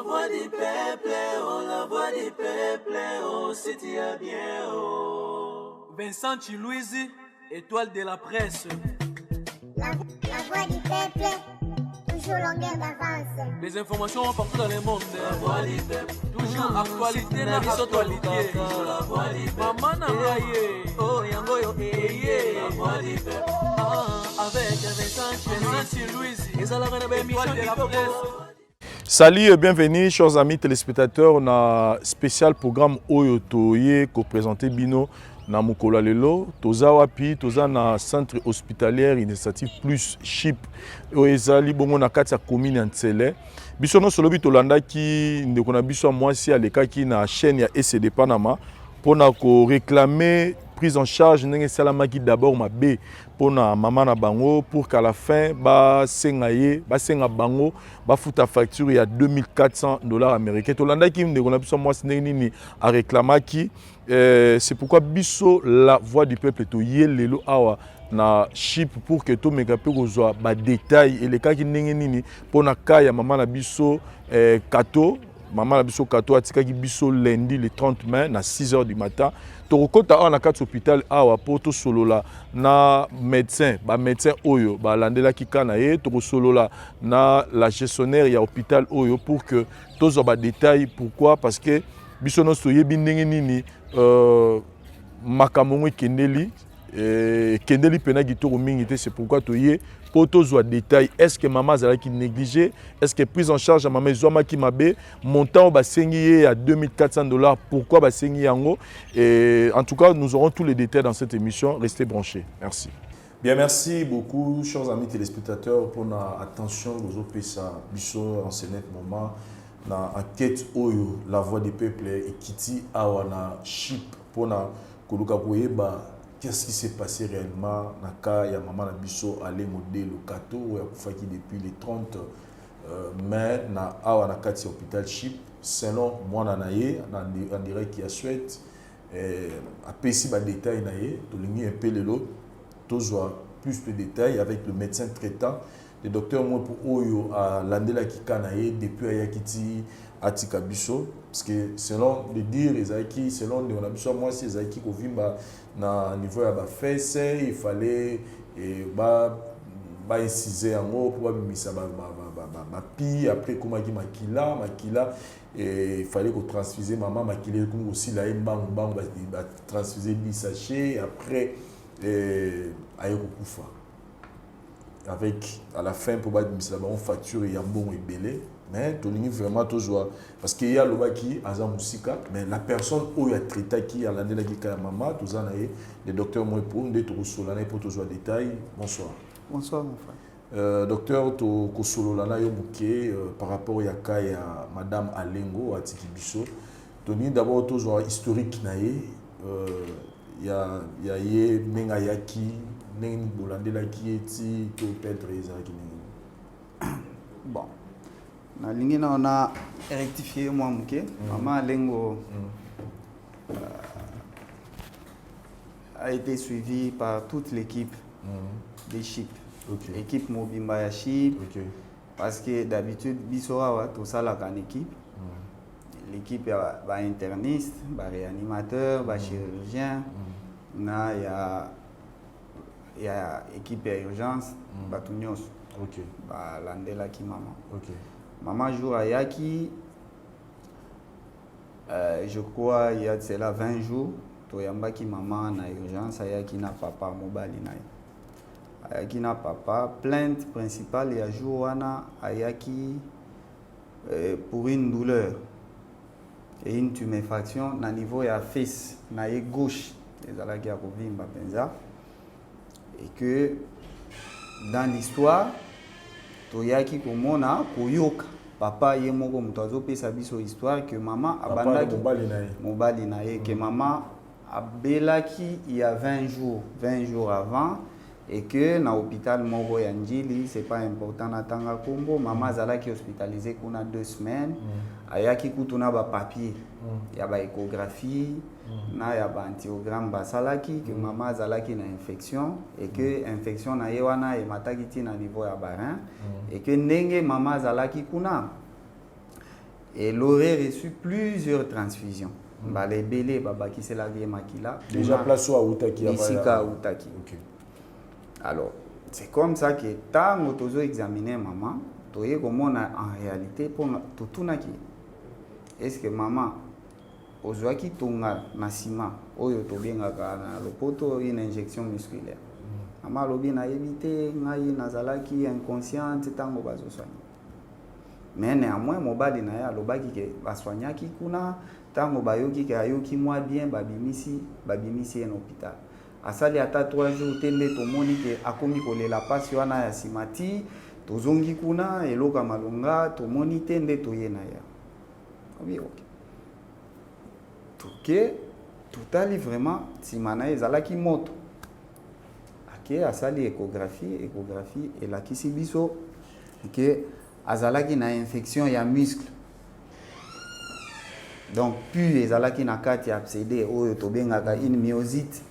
voix du peuple, oh, la voix du peuple, oh, si tu as bien, oh. Vincent Chilouizi, étoile de la presse. La voix du peuple, toujours longueur d'avance. Les informations partout dans le monde. La voix du peuple, toujours actualité na actualité. La voix du peuple, Maman Nangaye, oh yango yo la voix du peuple. avec Vincent Chilouizi, étoile de la presse. Salut et bienvenue, chers amis téléspectateurs. On a un spécial programme Oyo Toye ko présenté Bino na Mukola Lelo. Toza wapi, toza na centre hospitalière initiative plus chip. Oezali bongo na kati ya commune Ntsele. Biso no solobi tolanda ki ndeko na biso mwasi aleka ki na chaîne ya SCD Panama pona ko réclamer prise en charge ndenge salamaki d'abord mabe pona maman na bango pour qu'à la fin ba senga bango ba futa facture ya $2400 américains. Tolanda ki ndeko na biso mwasi ndenge nini a réclamaki c'est pourquoi biso la voix du peuple to yelelo awa na chip pour que to meka pe kozwa ba détail et les cas ki ndenge nini pona ka ya maman na biso kato maman na biso kato atikaki biso lundi le 30 mai na 6h du matin tokota awa na kati hôpital awa po to solola na médecin oyo ba landela ki kana ye to solola na la gestionnaire ya hôpital oyo pour que tozwa ba détail. Pourquoi? Parce que biso no soyebi ndenge nini makambo kendeli kendeli pena gitoro mingi te. C'est pourquoi toye pour tous détail. Est-ce que maman a qui négligé? Est-ce que prise en charge à maman Zouama qui m'a bé montant ba sengi à $2400? Pourquoi ba sengi yango? Et en tout cas, nous aurons tous les détails dans cette émission. Restez branchés. Merci. Bien, merci beaucoup, chers amis téléspectateurs, pour notre attention aux OPSA, Bisso, en ce moment, na enquête Oyo, la voix des peuples, et Kiti Awana, Chip, pour na Koluka Koyeba. Qu'est-ce qui s'est passé réellement dans le cas de maman Nabiso allé modèle le Kato où il qui depuis le 30 mai na awa na kati hôpital Chip selon moi nanaye en direct qui a souhaité après si ba détail naye to lingi un peu lelo tozwa plus de détails avec le médecin traitant le docteur moi pour oyo a landela ki kanaye depuis ayakiti atika biso parce que selon le dire ezaki selon on a biso moi si ezaki ko vimba na niveau ya ba fesse il fallait ba inciser en mot pour bimisa ba pi après comment qui makila et il fallait qu'on transfuser maman makila comme aussi la mbang ba transfuser 10 sachets après ayoko kufa avec à la fin pour ba bimisa ba on facture ya mbongo ebele. Mais tu as vraiment toujours parce qu'il y a le qui a musika mais la personne où il a traité qui a l'année la maman tout ça le docteur moi pour nous de solana pour toujours détail. Bonsoir. Bonsoir mon frère. Docteur to kosolana yo muké par rapport ya ka ya madame Alengo atiki biso Tony d'abord toujours historique naé ya ye menga yaki nen bolandela ki eti to peut-être ezaki bon na lingi na on a rectifié moi muke maman Alengo a été suivi par toute l'équipe des Chip. Okay. Équipe Mobimba ya Chip. Okay. Parce que d'habitude bisoa tout ça la grande équipe. L'équipe va interniste, va réanimateur, va chirurgien. Na ya équipe d'urgence, va tunios. OK. Ba landela ki maman. OK. Maman joue à Yaki, je crois il y a cela 20 jours, toyamba ki maman na urgence, Yaki na papa mobali na Yaki na papa, plainte principale il y a jour wana Yaki pour une douleur et une tuméfaction na niveau ya fesse na ye gauche, les alaki ya kovimba penza et que dans l'histoire toyaki komona koyoka papa ye moko muto azopesa biso histoire que maman abandaki mobali na ye que maman abelaki il y a 20 jours avant et que na hôpital moko ya Njili c'est pas important na tanga kombo maman azalaki hospitalisé kuna 2 semaines ayaki kutuna ba papier ya ba échographie na ya ba antiogramme basalaki que maman azalaki na infection et que infection na ye wana e mataki ti na niveau ya barin et que ndenge maman azalaki kuna Et elle aurait reçu plusieurs transfusions. Les bébés, qui s'est lavé makila. Déjà place à Outaki. Ici à Outaki. Alors, c'est comme ça que tant que tu as examiné maman, tu as comment en réalité pour tout naki. Est-ce que maman ozwaki tonga na sima oyo to bengaka na lopoto une injection musculaire. Maman lobi na éviter ngai nazalaki inconsciente tango bazo soigner. Mais néanmoins mobali na ya lobaki ke basoignaki kuna tango bayoki ke ayoki moi bien babimisi en hôpital. Asali ata 3 jours tende to moni ke akomi kolela pasi wana ya simati tozongi kuna eloka malonga to moni tende to yena ya. Oui, ok. Que totali vraiment simana ezalaki moto. Ake asali échographie et la kisi biso que azalaki na infection ya muscle. Donc puis ezalaki na kati abcédé oyo tobengaka une myosite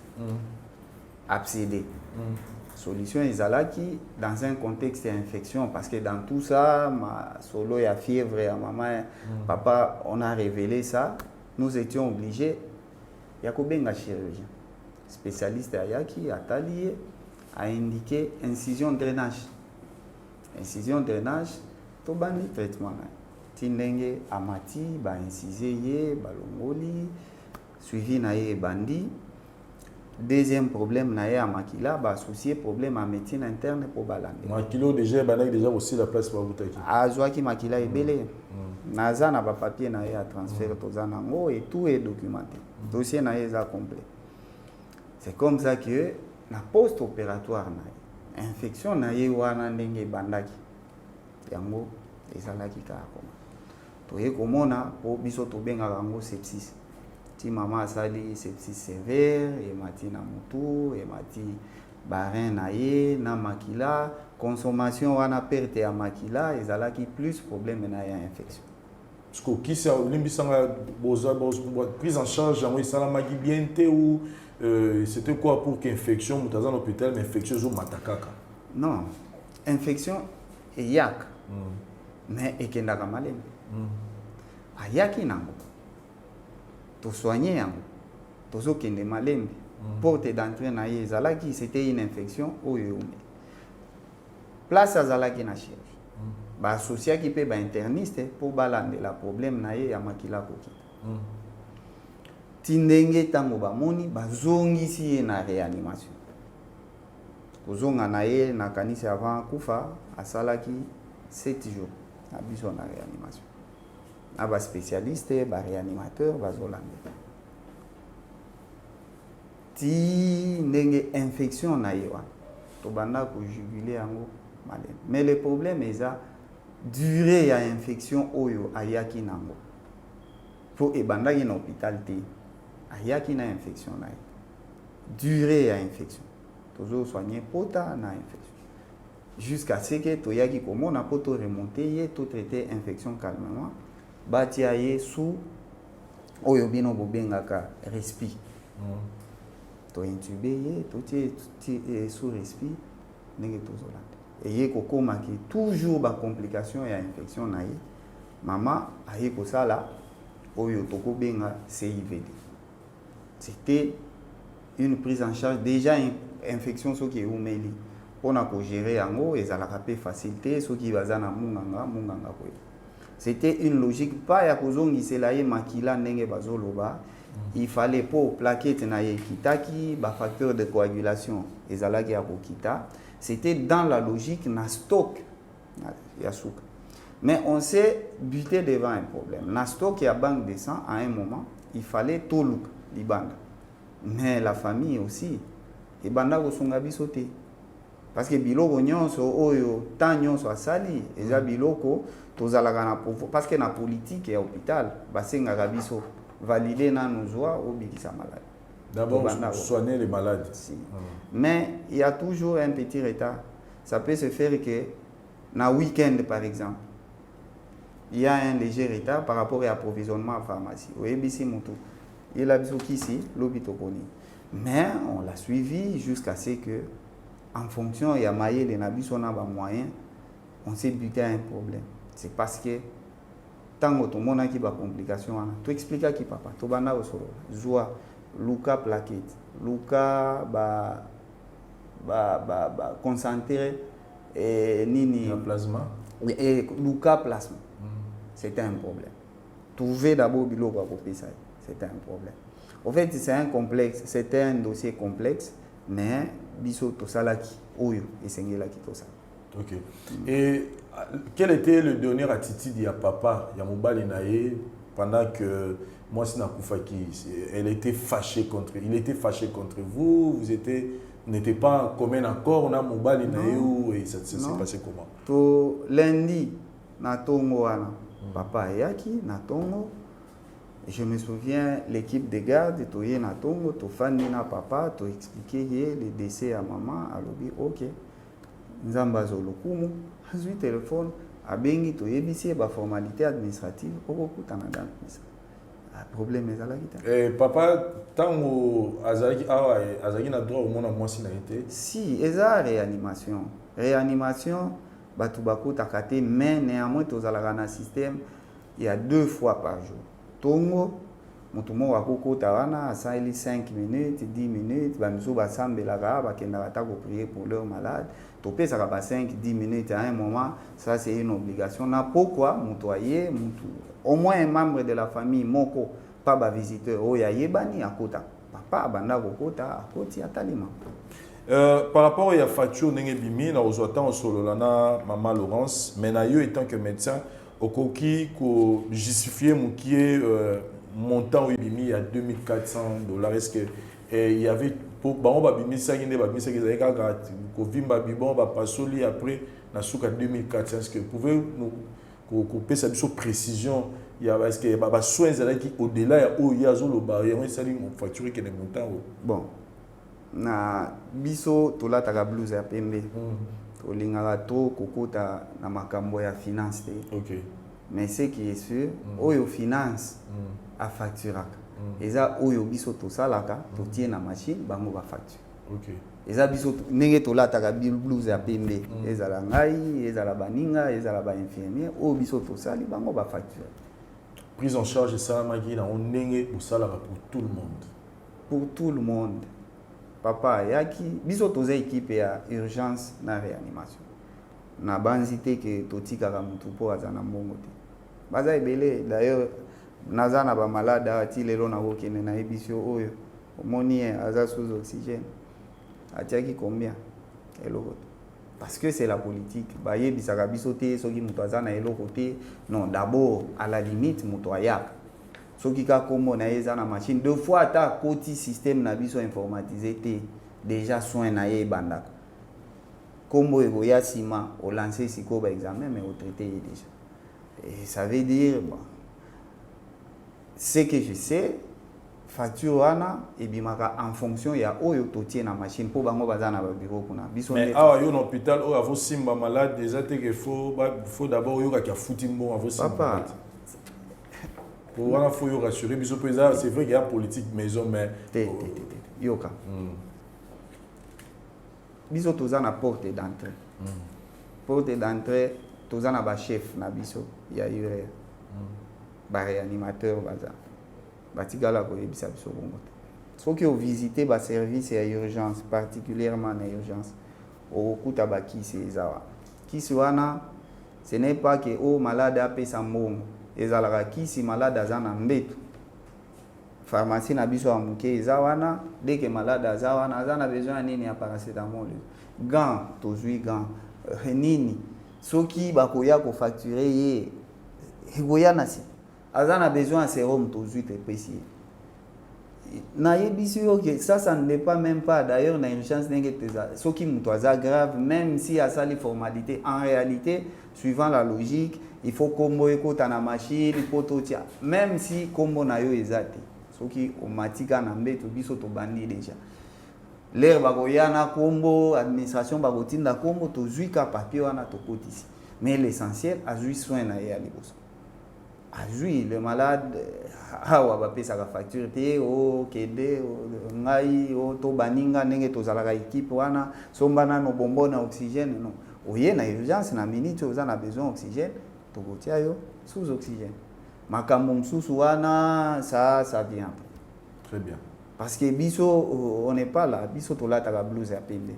abcédé. Solution ezalaki dans un contexte d'infection parce que dans tout ça ma solo ya fièvre à maman papa on a révélé ça. Nous étions obligés, il y a un chirurgien, spécialiste Ayaki, Atali, a indiqué incision drainage. Incision drainage, tout bani traitement. Tindenge amati, ba incisé, balongoli, suivi naie bandi. Deuxième problème naie à makila, ba associé problème à médecine interne pour balande. Makilo déjà déjà aussi la place pour Outaki. Azwaki makila ebele. Naza na ba papier na ya transfert tozana ngo et tout est documenté. Dossier na est complet. C'est comme ça que na post opératoire na infection na ye wana ndenge bandaki. Yango ezalaki ka koma. Toye komona po biso to benga ngo sepsis. Ti mama asali sepsis sévère et mati na mutu et mati barin na ye na makila consommation wana perte ya makila ezalaki plus problème na ya infection. Parce que qui c'est limbisanga prise en charge en salamaki bien ou c'était quoi pour qu'infection mutazan hôpital mais infection zo matakaka. Non, infection et yak. Mais ekendaka malembe. Ayaki nango. To soigner yango. To zo kende malembe. Porte d'entrée na ye zalaki c'était une infection oyo. Place azalaki na chirurgie. Ba associé qui peut ba interniste pour balande la problème na ye ya makila koki. Tindenge tango ba moni ba zongi si na réanimation. Kozonga na ye na kanisa avant kufa asalaki 7 jours na biso na réanimation. Aba spécialiste ba réanimateur ba zolande. Ti ndenge infection na ye wa to banda ko juguler yango malade. Mais le problème est ça durée à infection oyo ayaki nango. Pour ebandaki na hôpital te ayaki na infection na. Durée à infection. Toujours soigner pota na infection. Jusqu'à ce que toyaki komona poto remonter ye to traiter infection calmement. Bati aye sous oyo bino bobengaka respi. To intubé ye to ti sous respi ndenge tozolanda. Et il y a toujours des complications et infection na ye. Maman a eu ça là oyo toko benga CIVD. C'était une prise en charge déjà une infection so qui est umeli. Pour na ko gérer yango ezalaka pe facilité so qui bazana munganga ko. C'était une logique pas ya kozongisa la ye makila ndenge bazoloba. Il fallait pour plaquette na ye kitaki ba facteur de coagulation ezalaki ya kokita. C'était dans la logique na stock yasuka. Mais on s'est buté devant un problème. Na stock ya banque de sang à un moment, il fallait tout look libanda. Mais la famille aussi et banda ko songa bisote. Parce que biloko nyonso oyo tant nyonso asali eza biloko tozalaka na parce que na politique ya hôpital basenga biso valider na nozwa obikisa malade. D'abord, soigner les malades. Si. Mais il y a toujours un petit retard. Ça peut se faire que, dans le week-end par exemple, il y a un léger retard par rapport à l'approvisionnement en pharmacie. Au ABC Moto, il a besoin ici, l'hôpital. Mais on l'a suivi jusqu'à ce que, en fonction, il y a maillé les nabis, on a des moyens, on s'est buté à un problème. C'est parce que tango tomonaki bacomplication wana toexplikaki papa tobanda kosolola zwa luka plaquette luka concentré nini plasma luka plasma c'était un problème trouver d'abord biloko akopesa c'était un problème en fait c'est un complexe c'était un dossier complexe mais biso tosalaki oyo esengelaki tosala. Ok. Et quelle était le dernier attitude de papa, ya mobali nae, pendant que moi si nakufaki, il était fâché contre vous, n'étiez pas en commun accord, on a mobali nae et ça s'est passé comment? To lundi na tongo wana, papa yaki na tongo. Je me souviens l'équipe de garde toye na tongo, to fandi na papa, to expliquer le décès à maman, alobi OK. Nzamba zolokumu azwi téléphone abengi toyebisi ba formalité administrative okokutana dans ça problème ezalaki ta papa tango azalaki awa azalaki na droit au mona mwasi na été si eza réanimation batu bakutaka te mais néanmoins tozalaka na système il y a 2 fois par jour tongo mutu moko akokota wana asali 5 minutes 10 minutes bamisu basambelaka bakendaka ta koprier pour leur malade topesaka ba 5-10 minutes à un moment, ça c'est une obligation. Na pourquoi mutoyer, au moins un membre de la famille moko pas ba visiteur oya yebani akota. Papa banda kokota akoti atalima. Par rapport à facture ndenge bimi na ozwata solo lana maman Laurence, mais na yo étant que médecin okoki ko justifier mukie montant bimi à $2,400 est-ce que il y avait pour bango babimi ça yende babimi ça qu'ils avaient gratuit ko vimba bibon ba pasoli après na souka 2400 est-ce que pouvez nous couper ça biso précision il y a est-ce que ba soins qui au-delà ya o ya zo lo ba on sali mo facturer que les montants bon na biso tola taka blues ya pembe to lingala to kokota na makambo ya finance OK mais ce qui est sûr oyo finance a facturaka eza oyo biso tosalaka totie na machine bango ba facture. OK eza biso ndenge tolataka blues ya pembe ezala ngai ezala baninga ezala ba infirmier oyo biso tosali bango ba facture. Prise en charge ça maki na ndenge osalaka pour tout le monde. Pour tout le monde. Papa yaki biso toza équipe ya urgence na réanimation na banzité que totikaka mutu po azana mbongo te baza ebele d'ailleurs nazana ba malade ati lelo na kokene na ebisio oyo omoni aza sous oxygène atiaki combien eloko parce que c'est la politique baye bisaka biso te soki mutu azana eloko te non d'abord à la limite mutu ayaka soki ka kombo na eza na machine 2 fois ata koti système na biso informatisé te déjà soin na ye bandaka kombo ego ya sima au lancer siko ba examen mais au traité déjà et ça veut dire bon ce que je sais facture wana ebimaka en fonction ya oyo totie na machine po bango bazana ba bureau kuna biso mais awa yo na hôpital oyo avo simba malade déjà te que faut d'abord yo ka futi mbo avo simba papa pour wana faut yo rassurer biso pesa c'est vrai qu'il y a politique maison mais yoka biso toza na porte d'entrée porte d'entrée toza na ba chef na biso ya UR ba réanimateur baza batigala ko yebisa biso bongo soki o visiter ba service ya urgence particulièrement na urgence o kuta ba kisi ezawa kisi wana ce n'est pas que o malade a pesa mbongo ezalaka kisi malade aza na mbeto pharmacie na biso ya moke eza wana dès que malade aza wana aza na besoin nini ya paracétamol gant tozwi gant nini soki bakoya ko facturer ye egoya na si aza na besoin ya sérum tozwi te pesi na yebisi yo que ça ne dépend même pas d'ailleurs na urgence ndenge teza soki mutu aza grave même si asali formalité en réalité suivant la logique il faut kombo ekota na machine po totia même si kombo na yo ezate soki omatika na mbeto biso to bandi déjà l'air bakoya na kombo administration bakotinda kombo tozwi ka papier wana tokotisi mais l'essentiel azwi soin na ye aliboso azwi le malade awa bapesaka facture te o kede ngai o to baninga ndenge tozalaka équipe wana sombana no bombo na oxygène non oye na urgence na minute oza na besoin oxygène tokotia yo sous oxygène makambo mosusu wana ça vient. Très bien. Parce que biso on n'est pas là, biso tolataka blouse ya pembe.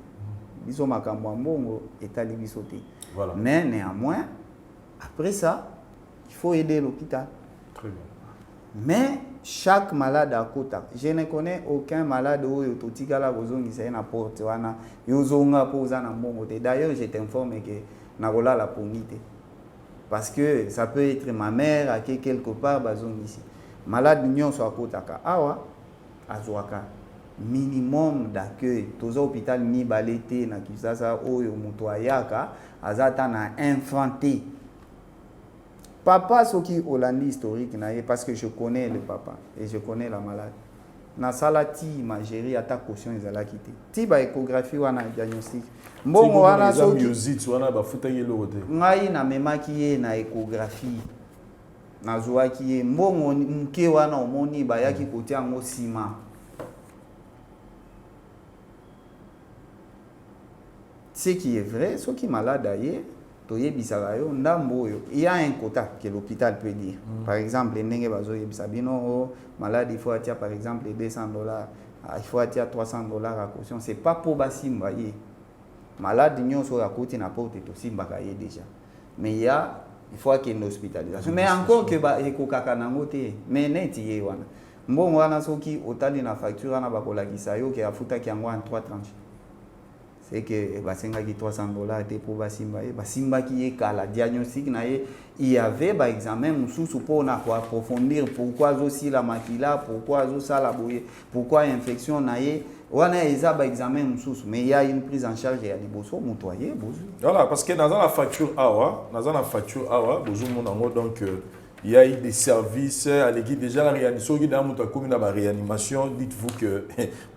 Biso makambo mbongo etali biso te. Voilà. Mais néanmoins, après ça, il faut aider l'hôpital. Très bien. Mais chaque malade a quota. Je ne connais aucun malade où il y a une porte. D'ailleurs, je t'informe que Nagola la pongite. Parce que ça peut être ma mère à quelque part ici. Malade n'y soit quota. Awa, azwaka. Minimum d'accueil. Tous hôpital ni balete na kisasa oyo mutoyaka azata na infanté. Papa, ce qui est Hollandi historique, parce que je connais le papa et je connais la malade. Na salati ma gérie à ta caution ils allaient quitter. Ti ba échographie ou na diagnostic. Mbongo wana so musique wana ba futa yelo wote. Ngai na mema ki na échographie. Na zoa ki mbongo mke wana omoni ba yaki kotia ngo sima. Ce qui est vrai, ce qui est malade d'ailleurs. Il y a un quota que l'hôpital peut dire. Par exemple, les malade, il faut attirer par exemple $200, il faut attirer $300 à caution. Ce n'est pas pour Bassimba. Malade, il faut côté n'importe Simba déjà. Mais il faut qu'il y ait une hospitalisation. Mais encore que mais net y wana. Bon wana soki otali na facture na bakola kisayo ke afuta ki en 3 tranches. C'est que basenga ki $300 te pour Basimba qui est la diagnostic na il y avait ba examen mususu pour na quoi approfondir pourquoi aussi la makila, pourquoi ça la boye, pourquoi infection na wana eza ba examen mususu, mais il y a une prise en charge ya liboso mutoyer bozu. Voilà, parce que dans la facture awa bozu monango donc il y a eu des services à l'équipe déjà la réanimation qui dans muta comme na ba réanimation, dites-vous que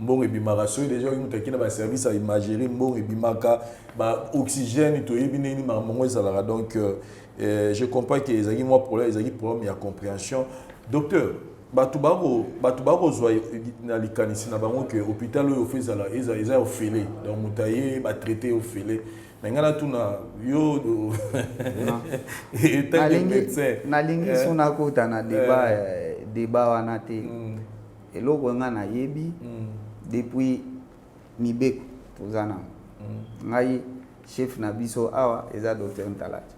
mbon et bimaraso déjà muta qui na ba service à imagerie mbon et bimaka ba oxygène to yebine ni mamongo ezala donc je comprends que les amis moi problème il y a compréhension. Docteur batubaro zwa na likanisi na bango que hôpital oyo fezala eza ofele donc mutaye ba traiter ofele ngana tuna yo nalingi sona kota na débat wana te eloko nga na yebi depuis mibeko tozana ngai chef na biso awa eza docteur Ntalati.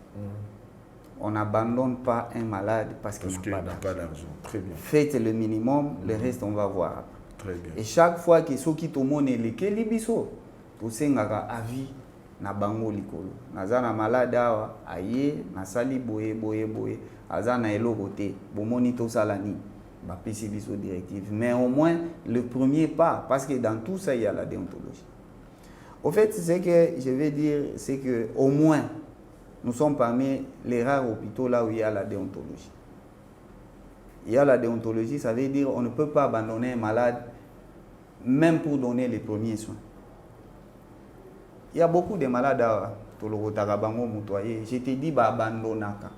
On n'abandonne pas un malade parce qu'il n'a pas d'argent. Très bien. Faites le minimum, le reste on va voir. Très bien. Et chaque fois que ceux qui tomonnent les kelibiso, tout sengaka avis na bango likolo. Nazana malade awa aye na sali boye azana eloko te. Bomoni to salani ba pesi biso directive. Mais au moins le premier pas parce que dans tout ça il y a la déontologie. Au fait, ce que je vais dire c'est que au moins nous sommes parmi les rares hôpitaux là où il y a la déontologie. Il y a la déontologie, ça veut dire qu'on ne peut pas abandonner un malade même pour donner les premiers soins. Il y a beaucoup de malades à Tologotarabango Moutoyer. Je te dis, abandonnaka.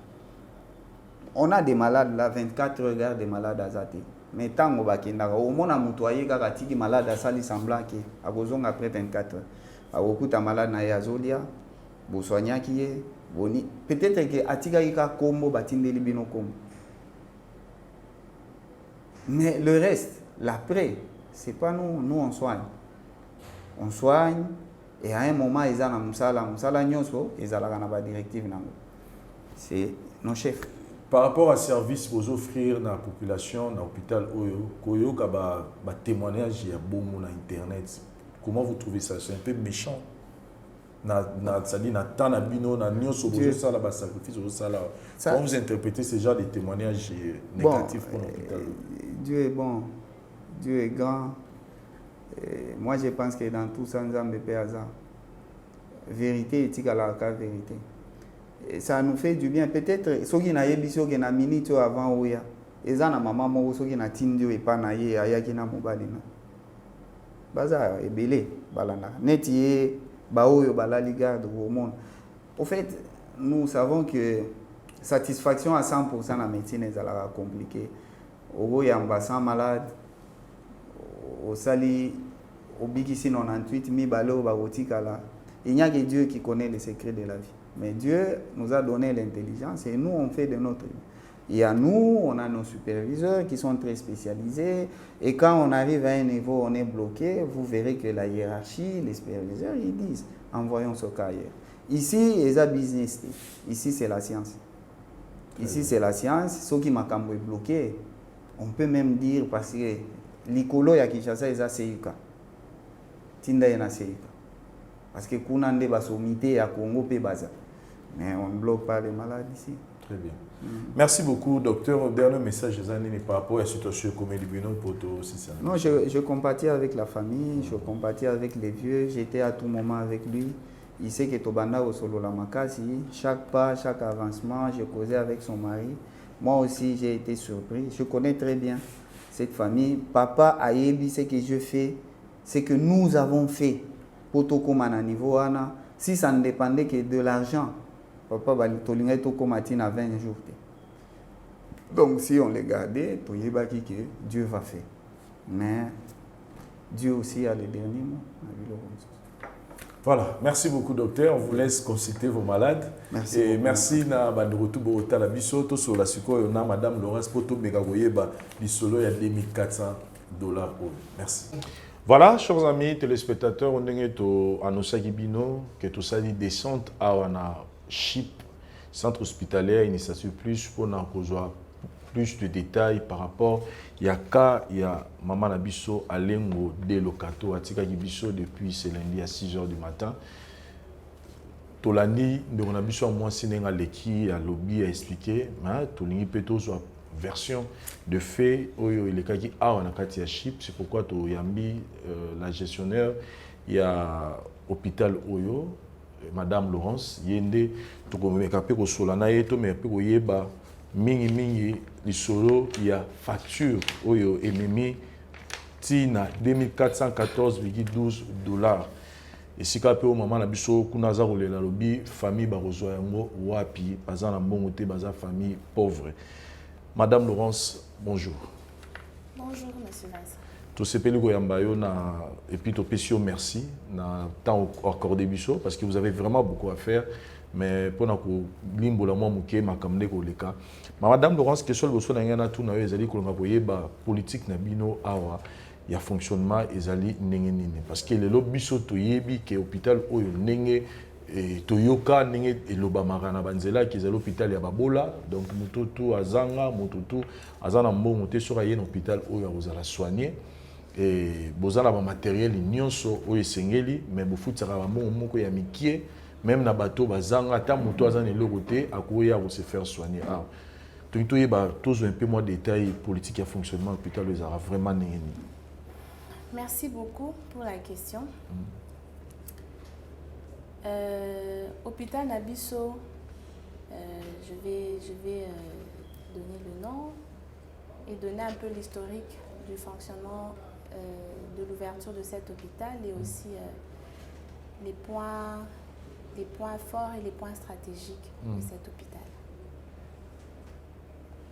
On a des malades là, 24 heures des malades à Zate. Mais tant qu'on va au monde à Moutoyer, quand on a malade à Sali semblant qui a besoin après 24 heures. À beaucoup de malades à Yazolia, Boussoigna qui est. Peut-être que Atiga Ika Kombo Batinde Libino Kombo. Mais le reste, l'après, c'est pas nous. Nous on soigne. On soigne et à un moment ils ont Moussala Nyoso, ils ont la directive. C'est nos chefs. Par rapport à service vous offrir dans la population, dans l'hôpital Oyo, Koyo Kaba témoignage il y a beaucoup sur internet. Comment vous trouvez ça? C'est un peu méchant. Comment vous interprétez ce genre de témoignages négatifs pour l'hôpital? Dieu est bon, Dieu est grand. Moi je pense que dans tout ça, nous avons des hasard. Vérité est égale à la vérité. Et ça nous fait du bien. Peut-être ceux qui n'ont pas vu na minute avant Oya, ils ont maman moi ceux qui n'ont tindio et pas naïe ayakina mobalina. Baza est belé balana. Netié Baoyo balali garde au monde. Au fait, nous savons que satisfaction à 100% la médecine est compliquée. Au bassin malade, au sali, au bikisi 98 mi balo barotikala. Il n'y a que Dieu qui connaît les secrets de la vie. Mais Dieu nous a donné l'intelligence et nous on fait de notre. Il y a nous, on a nos superviseurs qui sont très spécialisés. Et quand on arrive à un niveau, on est bloqué, vous verrez que la hiérarchie, les superviseurs, ils disent, envoyons ce cas ailleurs. Ici, il y a business. Ici, c'est la science. Ici, c'est la science. Ce qui m'a bloqué, on peut même dire, parce que l'icolo ya Kinshasa, ils ont CIK. Tinda yana CIK. Parce que Kounande va somité à Congo pe baza. Mais on ne bloque pas les malades ici. Très bien. Merci beaucoup, docteur. Dernier message par rapport à la situation comme Libino pour tout ça. Non, je compatis avec la famille, je compatis avec les vieux. J'étais à tout moment avec lui. Il sait que Tobanda au solo la makasi. Chaque pas, chaque avancement, je causais avec son mari. Moi aussi, j'ai été surpris. Je connais très bien cette famille. Papa Ayebi, ce que je fais, c'est que nous avons fait. Potokomana niveau ana. Si ça ne dépendait que de l'argent, papa Balitolinga Tokomatine à 20 jours. Donc si on les gardait, Dieu va faire. Mais Dieu aussi a le dernier mot. Voilà, merci beaucoup docteur. On vous laisse consulter vos malades. Merci. Et merci na bandrotu borota la biso sur la suko na madame Laurence Poto Megagoyeba bisolo ya $2400. Merci. Voilà, chers amis téléspectateurs, on est à Nosagibino, que tout ça dit descente à Wana Chip, centre hospitalier, initiative plus pour nous plus de détails par rapport il y a maman Nabiso Alengo de Locato Atika Gibiso depuis ce lundi à 6h du matin. Tolani de Nabiso à moi Sinenga Leki à lobby a expliqué, mais Tolini Peto soit version de fait oyo il est a on a katia chip, c'est pourquoi to yambi la gestionnaire il y a hôpital oyo madame Laurence yende to komeka pe ko solana yeto mais pe ko yeba mingi lisolo il y a facture oyo ememi tina $2414,12 et si ka pe o mama na biso kuna za kolela lobi famille ba kozwa yango wapi baza na mbongo te baza famille pauvre. Madame Laurence, bonjour. Bonjour, monsieur Vincent. Tout ce pays et puis tout merci na temps accordé biso parce que vous avez vraiment beaucoup à faire. Mais pour nous, Madame Laurence, question de na tout na ezali kolonga politique na bino awa ya fonctionnement ezali nenge parce que le biso to yebi que hôpital oyo nenge et Toyoka ninge eloba marana banzela qui est l'hôpital ya babola donc mututu azanga mututu azana mbongo te sur ayen hôpital oyo azala soigner et bozala ba matériel nyonso oyo sengeli mais bofutaka ba mbongo moko ya mikie même na bateau bazanga ta mutu azana eloko te akoya ko se faire soigner ah donc toyeba tous un peu moins détail politique et fonctionnement hôpital ezara vraiment ninge. Merci beaucoup pour la question. Hôpital Nabiso, je vais donner le nom et donner un peu l'historique du fonctionnement de l'ouverture de cet hôpital et aussi les points forts et les points stratégiques de cet hôpital.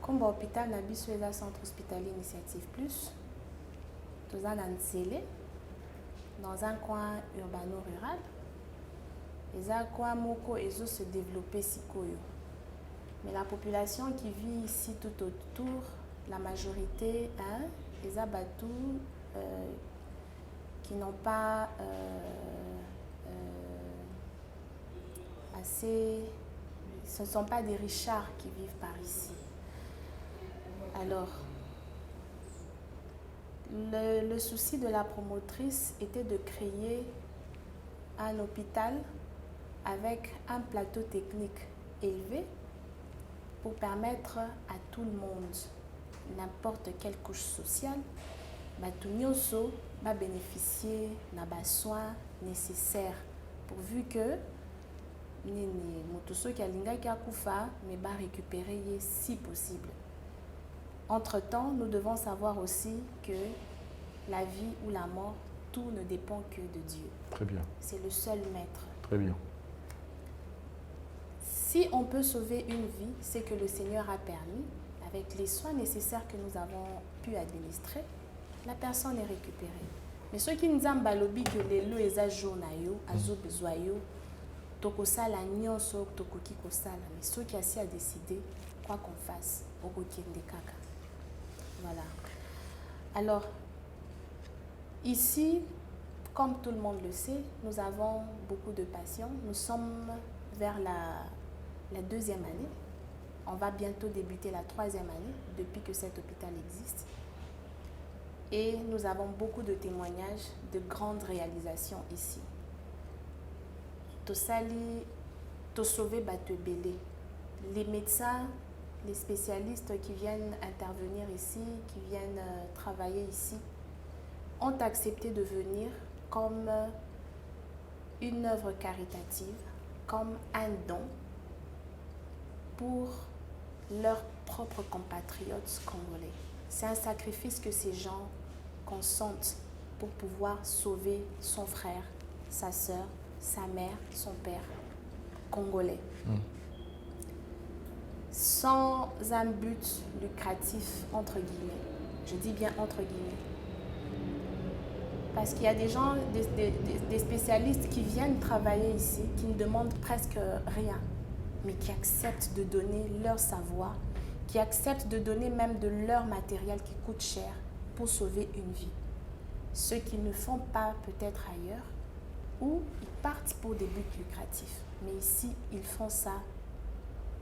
Comme l'hôpital Nabiso est un centre hospitalier Initiative Plus, dans un coin urbano-rural, les Akwamoko et se développer sikoyo. Mais la population qui vit ici tout autour, la majorité, les abattus qui n'ont pas assez, ce ne sont pas des richards qui vivent par ici. Alors, le souci de la promotrice était de créer un hôpital avec un plateau technique élevé pour permettre à tout le monde, n'importe quelle couche sociale, de bénéficier des soins nécessaires pourvu que ceux qui ont récupérer si possible. Entre-temps, nous devons savoir aussi que la vie ou la mort, tout ne dépend que de Dieu. Très bien. C'est le seul maître. Très bien. Si on peut sauver une vie, c'est que le Seigneur a permis, avec les soins nécessaires que nous avons pu administrer, la personne est récupérée. Mais ceux qui nous ont balobi que les lois et journayo, azo besoyo, tokosala nyonso tokoki kosala, mais ceux qui a décidé quoi qu'on fasse au Rokien des Kaka. Voilà. Alors, ici, comme tout le monde le sait, nous avons beaucoup de patients. Nous sommes vers la 2e année. On va bientôt débuter la 3e année depuis que cet hôpital existe. Et nous avons beaucoup de témoignages de grandes réalisations ici. Tosali, Tosauvé Batebele. Les médecins, les spécialistes qui viennent intervenir ici, qui viennent travailler ici, ont accepté de venir comme une œuvre caritative, comme un don pour leurs propres compatriotes congolais. C'est un sacrifice que ces gens consentent pour pouvoir sauver son frère, sa sœur, sa mère, son père congolais. Sans un but lucratif, entre guillemets. Je dis bien entre guillemets. Parce qu'il y a des gens, des spécialistes qui viennent travailler ici, qui ne demandent presque rien, mais qui acceptent de donner leur savoir, qui acceptent de donner même de leur matériel qui coûte cher pour sauver une vie. Ceux qui ne font pas peut-être ailleurs, ou ils partent pour des buts lucratifs. Mais ici, ils font ça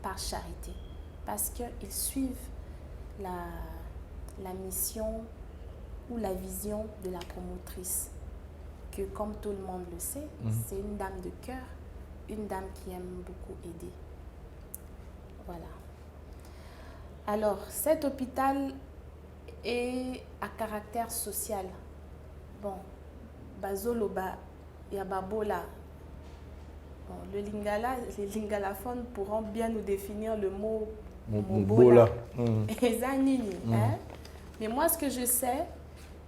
par charité, parce qu'ils suivent la mission ou la vision de la promotrice, que comme tout le monde le sait, c'est une dame de cœur, une dame qui aime beaucoup aider. Voilà. Alors, cet hôpital est à caractère social. Bon, Bazoloba et Ababola. Bon, les lingalaphones pourront bien nous définir le mot Mobola. Et Zanini. Mais moi, ce que je sais,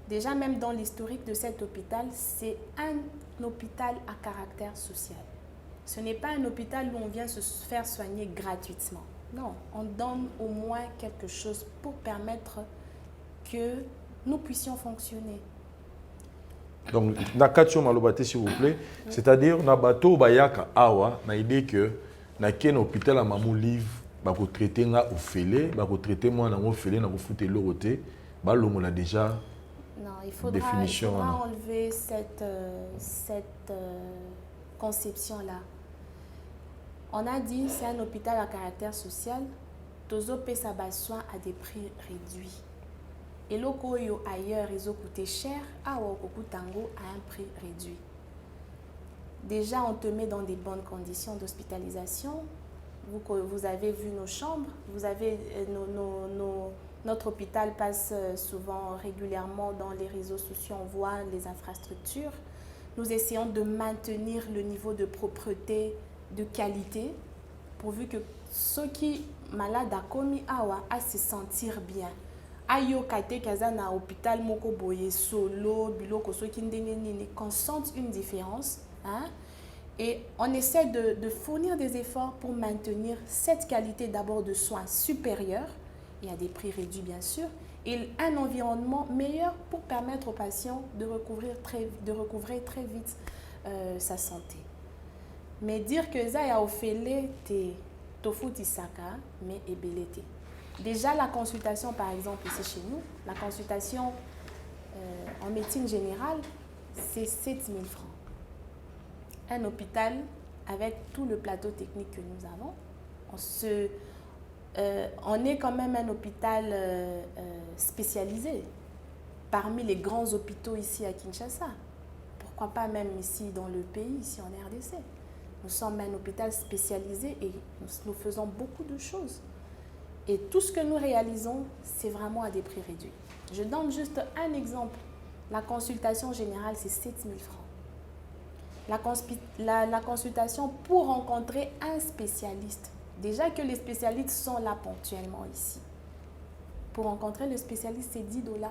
déjà même dans l'historique de cet hôpital, c'est un hôpital à caractère social. Ce n'est pas un hôpital où on vient se faire soigner gratuitement. Non, on donne au moins quelque chose pour permettre que nous puissions fonctionner. Donc, Nakatio Malobate, s'il vous plaît, c'est-à-dire, Nabato Bayaka Awa, na idée que, na ken hôpital à Mamou Livre, bako traiter nga ofélé, bako traiter moi na ofélé, na foutre l'oroté, bah l'homme a déjà. Non, il faudra enlever cette conception-là. On a dit c'est un hôpital à caractère social, Tozo paie sa soin à des prix réduits. Et l'okoyo ailleurs, ils ont coûté cher, à Tango à un prix réduit. Déjà, on te met dans des bonnes conditions d'hospitalisation. Vous avez vu nos chambres, vous avez notre hôpital passe souvent régulièrement dans les réseaux sociaux, on voit les infrastructures. Nous essayons de maintenir le niveau de propreté, de qualité, pourvu que ceux qui malades à komi awa à se sentir bien. Ayo kate kazana hôpital moko boye solo biloko ceux qui qu'on sente une différence, hein? Et on essaie de fournir des efforts pour maintenir cette qualité d'abord de soins supérieurs, et à des prix réduits bien sûr, et un environnement meilleur pour permettre aux patients de recouvrer très vite sa santé. Mais dire que ça a offert tofu tisaka, mais ebelete. Déjà la consultation par exemple ici chez nous, la consultation en médecine générale, c'est 7 000 francs. Un hôpital avec tout le plateau technique que nous avons, on est quand même un hôpital spécialisé parmi les grands hôpitaux ici à Kinshasa. Pourquoi pas même ici dans le pays, ici en RDC. Nous sommes un hôpital spécialisé et nous faisons beaucoup de choses. Et tout ce que nous réalisons, c'est vraiment à des prix réduits. Je donne juste un exemple. La consultation générale, c'est 7 000 francs. La consultation pour rencontrer un spécialiste. Déjà que les spécialistes sont là ponctuellement ici. Pour rencontrer le spécialiste, c'est 10 $.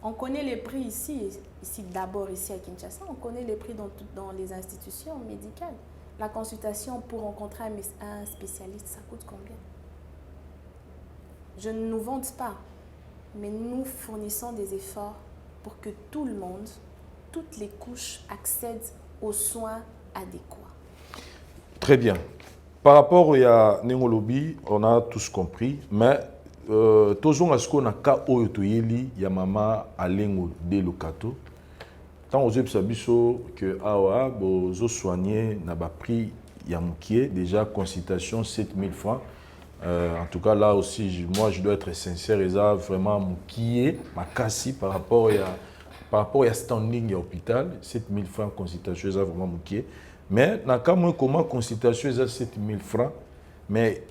On connaît les prix ici d'abord ici à Kinshasa, on connaît les prix dans les institutions médicales. La consultation pour rencontrer un spécialiste, ça coûte combien? Je ne nous vante pas, mais nous fournissons des efforts pour que tout le monde, toutes les couches accèdent aux soins adéquats. Très bien. Par rapport à Nengolobi, on a tous compris, mais toujours à ce qu'on a cas où il y a maman Alengo de Locato. Tant aux observations que awa bozo soigné n'a pas pris Yamoukié déjà consultation 7000 francs. En tout cas là aussi moi je dois être sincère et ça vraiment Moukié ma cassi par rapport à standing à l'hôpital 7000 francs consultation ça vraiment Moukié. Mais comment consultation est à 7000 francs, mais